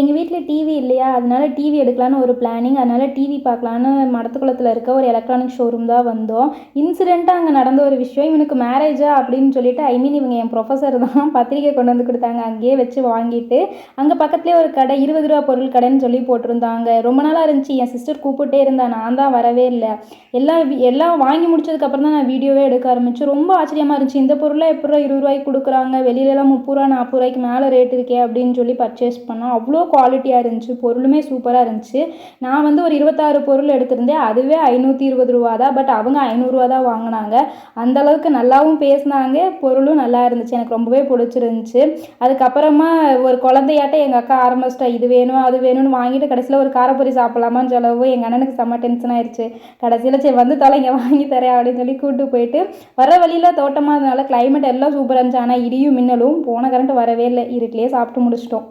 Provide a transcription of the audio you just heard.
எங்கள் வீட்டில் டிவி இல்லையா, அதனால டிவி எடுக்கலான்னு ஒரு பிளானிங். அதனால டிவி பார்க்கலான்னு மடத்துக்குளத்தில் இருக்க ஒரு எலக்ட்ரானிக் ஷோரூம் தான் வந்தோம். இன்சிடென்ட்டாக அங்கே நடந்த ஒரு விஷயம், இவனுக்கு மேரேஜா அப்படின்னு சொல்லிட்டு இவங்க என் ப்ரொஃபஸர் தான் பத்திரிக்கை கொண்டு வந்து கொடுத்தாங்க. அங்கேயே வச்சு வாங்கிட்டு, அங்கே பக்கத்துலேயே ஒரு கடை ரூ. 20 பொருள் கடைன்னு சொல்லி போட்டிருந்தாங்க. ரொம்ப நாளாக இருந்துச்சு. என் சிஸ்டர் கூப்பிட்டே இருந்தா, நான் தான் வரவே இல்லை. எல்லாம் வாங்கி முடிச்சதுக்கப்புறம் தான் நான் வீடியோவே எடுக்க ஆரம்பித்தேன். ரொம்ப ஆச்சரியமாக இருந்துச்சு. இந்த பொருளை எப்போ ரூ. 20 கொடுக்குறாங்க, வெளியிலலாம் ரூ. 30 40 மேலே ரேட் இருக்கே அப்படின்னு சொல்லி பர்ச்சேஸ் பண்ணோம். அவ்வளோ குவாலிட்டியாக இருந்துச்சு, பொருளுமே சூப்பராக இருந்துச்சு. நான் வந்து ஒரு 26 பொருள் எடுத்திருந்தேன். அதுவே ரூ. 520 தான். பட் அவங்க ரூ. 500 தான் வாங்கினாங்க. அந்தளவுக்கு நல்லாவும் பேசினாங்க, பொருளும் நல்லா இருந்துச்சு. எனக்கு ரொம்பவே பிடிச்சிருந்துச்சு. அதுக்கப்புறமா ஒரு குழந்தையாட்ட எங்கள் அக்கா ஆரம்பிச்சிட்டா, இது வேணும் அது வேணும்னு வாங்கிட்டு கடைசியில் ஒரு காரப்பொரி சாப்பிடலாமான்னு சொல்லவும் எங்கள் அண்ணனுக்கு செம்ம டென்ஷன் ஆயிடுச்சு. கடைசியில் சரி வந்து தொலைங்க வாங்கி தரேன் அப்படின்னு சொல்லி கூப்பிட்டு போயிட்டு, வர வழியில் தோட்டமாக இருந்தனால கிளைமேட் எல்லாம் சூப்பராக இருந்துச்சு. ஆனால் இடியும் மின்னலும் போன கரண்ட் வரவே இல்லை. இருட்டிலே சாப்பிட்டு முடிச்சிட்டோம்.